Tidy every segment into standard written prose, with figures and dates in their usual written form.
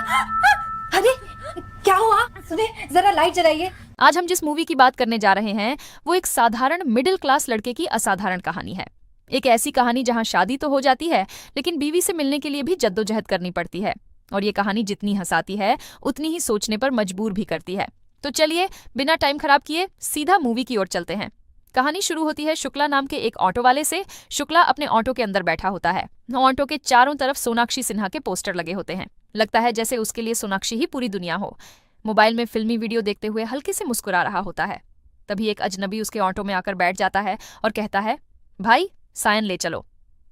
अरे क्या हुआ? सुने, जरा लाइट जलाइए। आज हम जिस मूवी की बात करने जा रहे हैं वो एक साधारण मिडिल क्लास लड़के की असाधारण कहानी है। एक ऐसी कहानी जहां शादी तो हो जाती है लेकिन बीवी से मिलने के लिए भी जद्दोजहद करनी पड़ती है। और ये कहानी जितनी हंसाती है उतनी ही सोचने पर मजबूर भी करती है। तो चलिए बिना टाइम खराब किए सीधा मूवी की ओर चलते हैं। कहानी शुरू होती है शुक्ला नाम के एक ऑटो वाले से। शुक्ला अपने ऑटो के अंदर बैठा होता है। ऑटो के चारों तरफ सोनाक्षी सिन्हा के पोस्टर लगे होते हैं। लगता है जैसे उसके लिए सोनाक्षी ही पूरी दुनिया हो। मोबाइल में फिल्मी वीडियो देखते हुए हल्के से मुस्कुरा रहा होता है। तभी एक अजनबी उसके ऑटो में आकर बैठ जाता है और कहता है, भाई सायन ले चलो।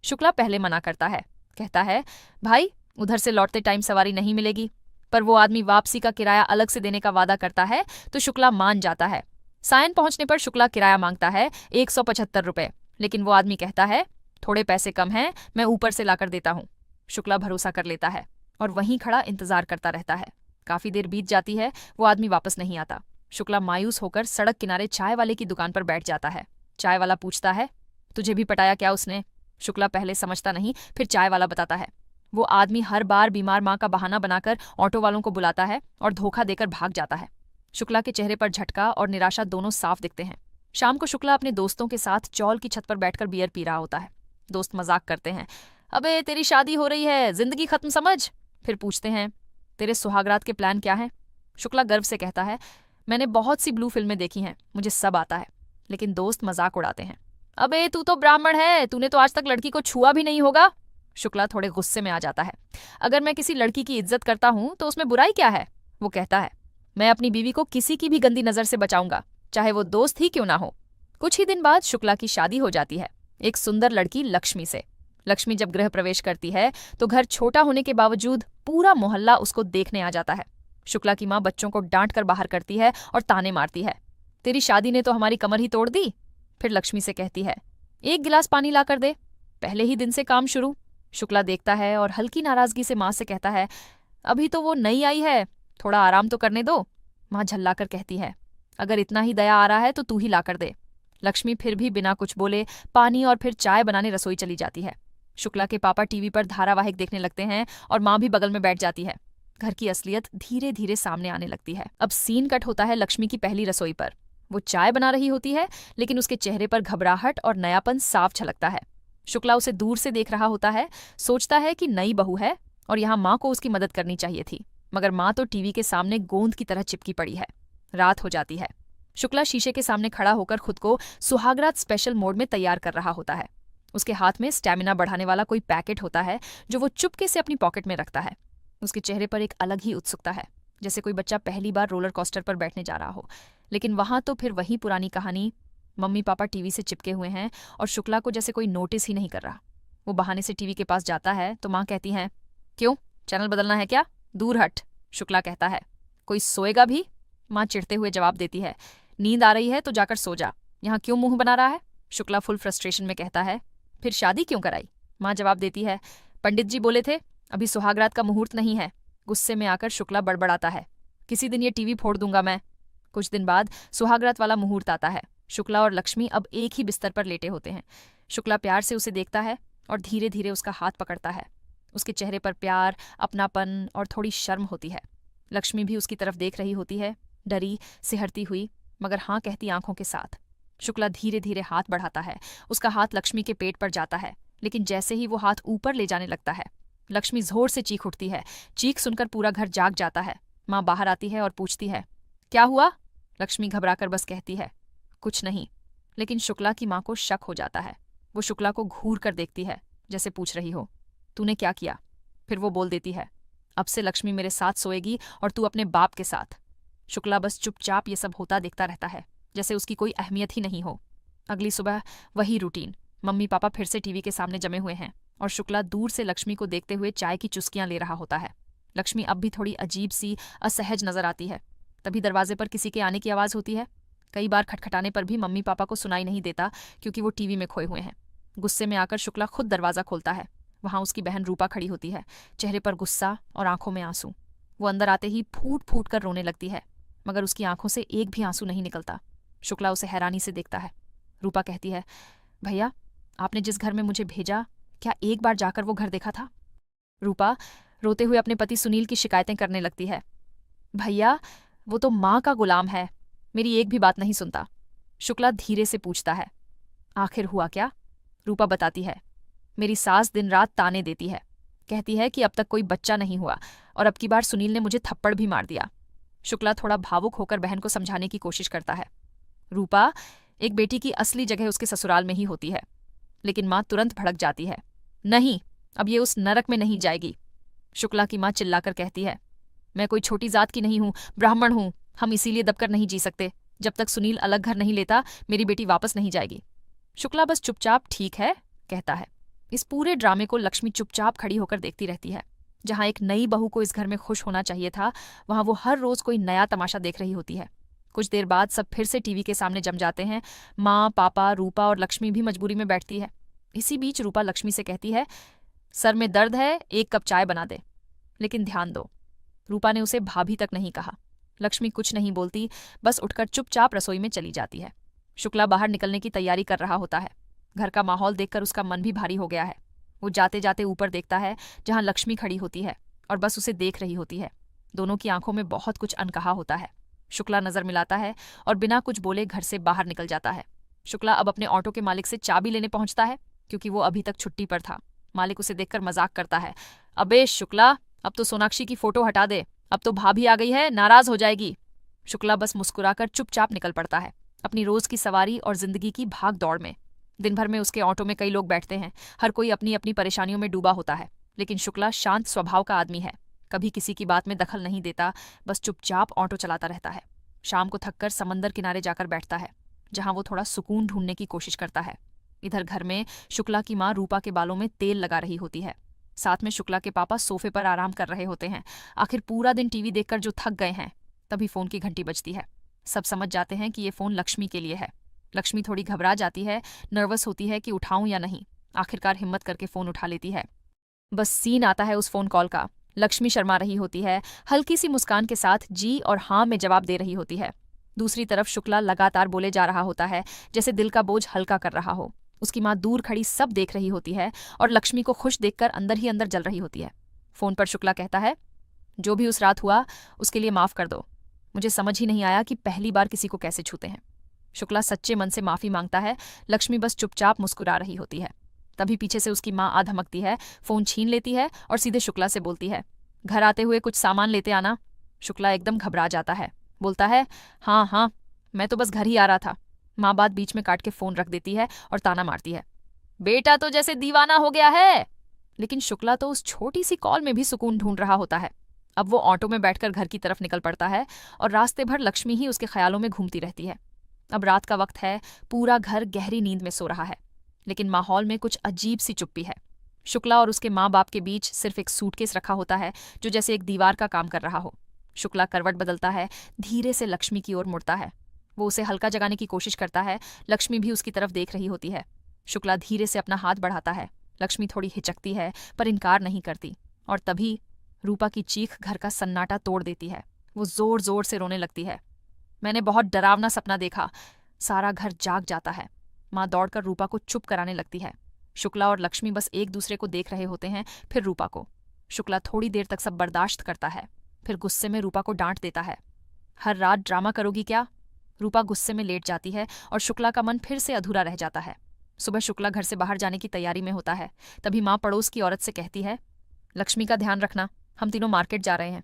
शुक्ला पहले मना करता है, कहता है, भाई उधर से लौटते टाइम सवारी नहीं मिलेगी। पर वो आदमी वापसी का किराया अलग से देने का वादा करता है तो शुक्ला मान जाता है। सायन पहुंचने पर शुक्ला किराया मांगता है 175 रुपए, लेकिन वो आदमी कहता है, थोड़े पैसे कम हैं, मैं ऊपर से लाकर देता हूँ। शुक्ला भरोसा कर लेता है और वहीं खड़ा इंतजार करता रहता है। काफी देर बीत जाती है, वो आदमी वापस नहीं आता। शुक्ला मायूस होकर सड़क किनारे चाय वाले की दुकान पर बैठ जाता है। चाय वाला पूछता है, तुझे भी पटाया क्या उसने? शुक्ला पहले समझता नहीं, फिर चाय वाला बताता है, वो आदमी हर बार बीमार माँ का बहाना बनाकर ऑटो वालों को बुलाता है और धोखा देकर भाग जाता है। शुक्ला के चेहरे पर झटका और निराशा दोनों साफ दिखते हैं। शाम को शुक्ला अपने दोस्तों के साथ चौल की छत पर बैठकर बियर पी रहा होता है। दोस्त मजाक करते हैं, अबे तेरी शादी हो रही है, जिंदगी खत्म समझ। फिर पूछते हैं, तेरे सुहागरात के प्लान क्या हैं? शुक्ला गर्व से कहता है, मैंने बहुत सी ब्लू फिल्में देखी हैं, मुझे सब आता है। लेकिन दोस्त मजाक उड़ाते हैं, अबे तू तो ब्राह्मण है, तूने तो आज तक लड़की को छुआ भी नहीं होगा। शुक्ला थोड़े गुस्से में आ जाता है, अगर मैं किसी लड़की की इज्जत करता हूं तो उसमें बुराई क्या है? वो कहता है, मैं अपनी बीवी को किसी की भी गंदी नजर से बचाऊंगा, चाहे वो दोस्त ही क्यों ना हो। कुछ ही दिन बाद शुक्ला की शादी हो जाती है, एक सुंदर लड़की लक्ष्मी से। लक्ष्मी जब गृह प्रवेश करती है तो घर छोटा होने के बावजूद पूरा मोहल्ला उसको देखने आ जाता है। शुक्ला की माँ बच्चों को डांट कर बाहर करती है और ताने मारती है, तेरी शादी ने तो हमारी कमर ही तोड़ दी। फिर लक्ष्मी से कहती है, एक गिलास पानी ला कर दे, पहले ही दिन से काम शुरू। शुक्ला देखता है और हल्की नाराजगी से माँ से कहता है, अभी तो वो नई आई है, थोड़ा आराम तो करने दो। माँ झल्लाकर कहती है, अगर इतना ही दया आ रहा है तो तू ही लाकर दे। लक्ष्मी फिर भी बिना कुछ बोले पानी और फिर चाय बनाने रसोई चली जाती है। शुक्ला के पापा टीवी पर धारावाहिक देखने लगते हैं और माँ भी बगल में बैठ जाती है। घर की असलियत धीरे धीरे सामने आने लगती है। अब सीन कट होता है लक्ष्मी की पहली रसोई पर। वो चाय बना रही होती है लेकिन उसके चेहरे पर घबराहट और नयापन साफ झलकता है। शुक्ला उसे दूर से देख रहा होता है, सोचता है कि नई बहू है और यहाँ माँ को उसकी मदद करनी चाहिए थी, मगर माँ तो टीवी के सामने गोंद की तरह चिपकी पड़ी है। रात हो जाती है। शुक्ला शीशे के सामने खड़ा होकर खुद को सुहागरात स्पेशल मोड में तैयार कर रहा होता है। उसके हाथ में स्टैमिना बढ़ाने वाला कोई पैकेट होता है जो वो चुपके से अपनी पॉकेट में रखता है। उसके चेहरे पर एक अलग ही उत्सुकता है, जैसे कोई बच्चा पहली बार रोलर कोस्टर पर बैठने जा रहा हो। लेकिन वहां तो फिर वही पुरानी कहानी, मम्मी पापा टीवी से चिपके हुए हैं और शुक्ला को जैसे कोई नोटिस ही नहीं कर रहा। वो बहाने से टीवी के पास जाता है तो माँ कहती है, क्यों, चैनल बदलना है क्या? दूर हट। शुक्ला कहता है, कोई सोएगा भी? माँ चिढ़ते हुए जवाब देती है, नींद आ रही है तो जाकर सो जा, यहाँ क्यों मुंह बना रहा है? शुक्ला फुल फ्रस्ट्रेशन में कहता है, फिर शादी क्यों कराई? माँ जवाब देती है, पंडित जी बोले थे अभी सुहागरात का मुहूर्त नहीं है। गुस्से में आकर शुक्ला बड़बड़ाता है, किसी दिन ये टीवी फोड़ दूंगा मैं। कुछ दिन बाद सुहागरात वाला मुहूर्त आता है। शुक्ला और लक्ष्मी अब एक ही बिस्तर पर लेटे होते हैं। शुक्ला प्यार से उसे देखता है और धीरे धीरे उसका हाथ पकड़ता है। उसके चेहरे पर प्यार, अपनापन और थोड़ी शर्म होती है। लक्ष्मी भी उसकी तरफ देख रही होती है, डरी, सिहरती हुई, मगर हाँ कहती आंखों के साथ। शुक्ला धीरे धीरे हाथ बढ़ाता है। उसका हाथ लक्ष्मी के पेट पर जाता है, लेकिन जैसे ही वो हाथ ऊपर ले जाने लगता है लक्ष्मी जोर से चीख उठती है। चीख सुनकर पूरा घर जाग जाता है। माँ बाहर आती है और पूछती है, क्या हुआ? लक्ष्मी घबराकर बस कहती है, कुछ नहीं। लेकिन शुक्ला की माँ को शक हो जाता है। वो शुक्ला को घूर कर देखती है, जैसे पूछ रही हो, तूने क्या किया? फिर वो बोल देती है, अब से लक्ष्मी मेरे साथ सोएगी और तू अपने बाप के साथ। शुक्ला बस चुपचाप ये सब होता देखता रहता है, जैसे उसकी कोई अहमियत ही नहीं हो। अगली सुबह वही रूटीन। मम्मी पापा फिर से टीवी के सामने जमे हुए हैं और शुक्ला दूर से लक्ष्मी को देखते हुए चाय की चुस्कियां ले रहा होता है। लक्ष्मी अब भी थोड़ी अजीब सी असहज नजर आती है। तभी दरवाजे पर किसी के आने की आवाज होती है। कई बार खटखटाने पर भी मम्मी पापा को सुनाई नहीं देता क्योंकि वो टीवी में खोए हुए हैं। गुस्से में आकर शुक्ला खुद दरवाजा खोलता है। वहां उसकी बहन रूपा खड़ी होती है, चेहरे पर गुस्सा और आंखों में आंसू। वो अंदर आते ही फूट फूट कर रोने लगती है, मगर उसकी आंखों से एक भी आंसू नहीं निकलता। शुक्ला उसे हैरानी से देखता है। रूपा कहती है, भैया आपने जिस घर में मुझे भेजा, क्या एक बार जाकर वो घर देखा था? रूपा, रोते हुए अपने पति सुनील की शिकायतें करने लगती है। भैया, वो तो माँ का गुलाम है, मेरी एक भी बात नहीं सुनता। शुक्ला धीरे से पूछता है, आखिर हुआ क्या? रूपा बताती है, मेरी सास दिन रात ताने देती है, कहती है कि अब तक कोई बच्चा नहीं हुआ और अब की बार सुनील ने मुझे थप्पड़ भी मार दिया। शुक्ला थोड़ा भावुक होकर बहन को समझाने की कोशिश करता है। रूपा, एक बेटी की असली जगह उसके ससुराल में ही होती है। लेकिन माँ तुरंत भड़क जाती है, नहीं, अब ये उस नरक में नहीं जाएगी। शुक्ला की माँ चिल्लाकर कहती है, मैं कोई छोटी जात की नहीं हूं, ब्राह्मण हूं, हम इसीलिए दबकर नहीं जी सकते। जब तक सुनील अलग घर नहीं लेता मेरी बेटी वापस नहीं जाएगी। शुक्ला बस चुपचाप ठीक है कहता है। इस पूरे ड्रामे को लक्ष्मी चुपचाप खड़ी होकर देखती रहती है। जहां एक नई बहू को इस घर में खुश होना चाहिए था, वहां वो हर रोज कोई नया तमाशा देख रही होती है। कुछ देर बाद सब फिर से टीवी के सामने जम जाते हैं। माँ, पापा, रूपा और लक्ष्मी भी मजबूरी में बैठती है। इसी बीच रूपा लक्ष्मी से कहती है, सर में दर्द है, एक कप चाय बना दे। लेकिन ध्यान दो, रूपा ने उसे भाभी तक नहीं कहा। लक्ष्मी कुछ नहीं बोलती, बस उठकर चुपचाप रसोई में चली जाती है। शुक्ला बाहर निकलने की तैयारी कर रहा होता है। घर का माहौल देखकर उसका मन भी भारी हो गया है। वो जाते जाते ऊपर देखता है जहां लक्ष्मी खड़ी होती है और बस उसे देख रही होती है। दोनों की आंखों में बहुत कुछ अनकहा होता है। शुक्ला नजर मिलाता है और बिना कुछ बोले घर से बाहर निकल जाता है। शुक्ला अब अपने ऑटो के मालिक से चाबी लेने पहुंचता है, क्योंकि वो अभी तक छुट्टी पर था। मालिक उसे देखकर मजाक करता है, अबे शुक्ला, अब तो सोनाक्षी की फोटो हटा दे, अब तो भाभी आ गई है, नाराज हो जाएगी। शुक्ला बस मुस्कुराकर चुपचाप निकल पड़ता है अपनी रोज की सवारी और जिंदगी की भाग दौड़ में। दिन भर में उसके ऑटो में कई लोग बैठते हैं, हर कोई अपनी अपनी परेशानियों में डूबा होता है। लेकिन शुक्ला शांत स्वभाव का आदमी है, कभी किसी की बात में दखल नहीं देता, बस चुपचाप ऑटो चलाता रहता है। शाम को थककर समंदर किनारे जाकर बैठता है, जहां वो थोड़ा सुकून ढूंढने की कोशिश करता है। इधर घर में शुक्ला की माँ रूपा के बालों में तेल लगा रही होती है। साथ में शुक्ला के पापा सोफे पर आराम कर रहे होते हैं। आखिर पूरा दिन टीवी देखकर जो थक गए हैं। तभी फोन की घंटी बजती है। सब समझ जाते हैं कि ये फोन लक्ष्मी के लिए है। लक्ष्मी थोड़ी घबरा जाती है, नर्वस होती है कि उठाऊं या नहीं। आखिरकार हिम्मत करके फोन उठा लेती है। बस सीन आता है उस फोन कॉल का। लक्ष्मी शर्मा रही होती है, हल्की सी मुस्कान के साथ जी और हाँ में जवाब दे रही होती है। दूसरी तरफ शुक्ला लगातार बोले जा रहा होता है, जैसे दिल का बोझ हल्का कर रहा हो। उसकी माँ दूर खड़ी सब देख रही होती है और लक्ष्मी को खुश देखकर अंदर ही अंदर जल रही होती है। फोन पर शुक्ला कहता है, जो भी उस रात हुआ उसके लिए माफ कर दो। मुझे समझ ही नहीं आया कि पहली बार किसी को कैसे छूते हैं। शुक्ला सच्चे मन से माफी मांगता है। लक्ष्मी बस चुपचाप मुस्कुरा रही होती है। तभी पीछे से उसकी माँ आ धमकती है, फोन छीन लेती है और सीधे शुक्ला से बोलती है, घर आते हुए कुछ सामान लेते आना। शुक्ला एकदम घबरा जाता है, बोलता है, हाँ हाँ, मैं तो बस घर ही आ रहा था। माँ बात बीच में काट के फोन रख देती है और ताना मारती है, बेटा तो जैसे दीवाना हो गया है। लेकिन शुक्ला तो उस छोटी सी कॉल में भी सुकून ढूंढ रहा होता है। अब वो ऑटो में बैठकर घर की तरफ निकल पड़ता है और रास्ते भर लक्ष्मी ही उसके ख्यालों में घूमती रहती है। अब रात का वक्त है, पूरा घर गहरी नींद में सो रहा है, लेकिन माहौल में कुछ अजीब सी चुप्पी है। शुक्ला और उसके माँ बाप के बीच सिर्फ एक सूटकेस रखा होता है, जो जैसे एक दीवार का काम कर रहा हो। शुक्ला करवट बदलता है, धीरे से लक्ष्मी की ओर मुड़ता है। वो उसे हल्का जगाने की कोशिश करता है। लक्ष्मी भी उसकी तरफ देख रही होती है। शुक्ला धीरे से अपना हाथ बढ़ाता है। लक्ष्मी थोड़ी हिचकती है, पर इनकार नहीं करती। और तभी रूपा की चीख घर का सन्नाटा तोड़ देती है। वो जोर जोर से रोने लगती है। मैंने बहुत डरावना सपना देखा। सारा घर जाग जाता है। माँ दौड़कर रूपा को चुप कराने लगती है। शुक्ला और लक्ष्मी बस एक दूसरे को देख रहे होते हैं, फिर रूपा को। शुक्ला थोड़ी देर तक सब बर्दाश्त करता है, फिर गुस्से में रूपा को डांट देता है, हर रात ड्रामा करोगी क्या? रूपा गुस्से में लेट जाती है और शुक्ला का मन फिर से अधूरा रह जाता है। सुबह शुक्ला घर से बाहर जाने की तैयारी में होता है। तभी माँ पड़ोस की औरत से कहती है, लक्ष्मी का ध्यान रखना, हम तीनों मार्केट जा रहे हैं।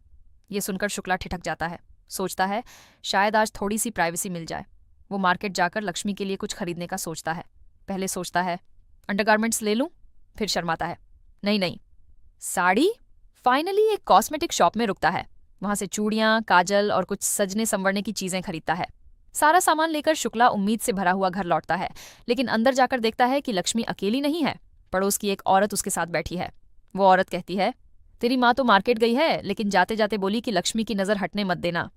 ये सुनकर शुक्ला ठिठक जाता है। सोचता है शायद आज थोड़ी सी प्राइवेसी मिल जाए। वो मार्केट जाकर लक्ष्मी के लिए कुछ खरीदने का सोचता है। पहले सोचता है अंडरगारमेंट्स ले लूं, फिर शर्माता है, नहीं नहीं, साड़ी। फाइनली एक कॉस्मेटिक शॉप में रुकता है। वहां से चूड़ियां, काजल और कुछ सजने संवरने की चीजें खरीदता है। सारा सामान लेकर शुक्ला उम्मीद से भरा हुआ घर लौटता है, लेकिन अंदर जाकर देखता है कि लक्ष्मी अकेली नहीं है। पड़ोस की एक औरत उसके साथ बैठी है। वो औरत कहती है, तेरी माँ तो मार्केट गई है, लेकिन जाते जाते बोली कि लक्ष्मी की नजर हटने मत देना।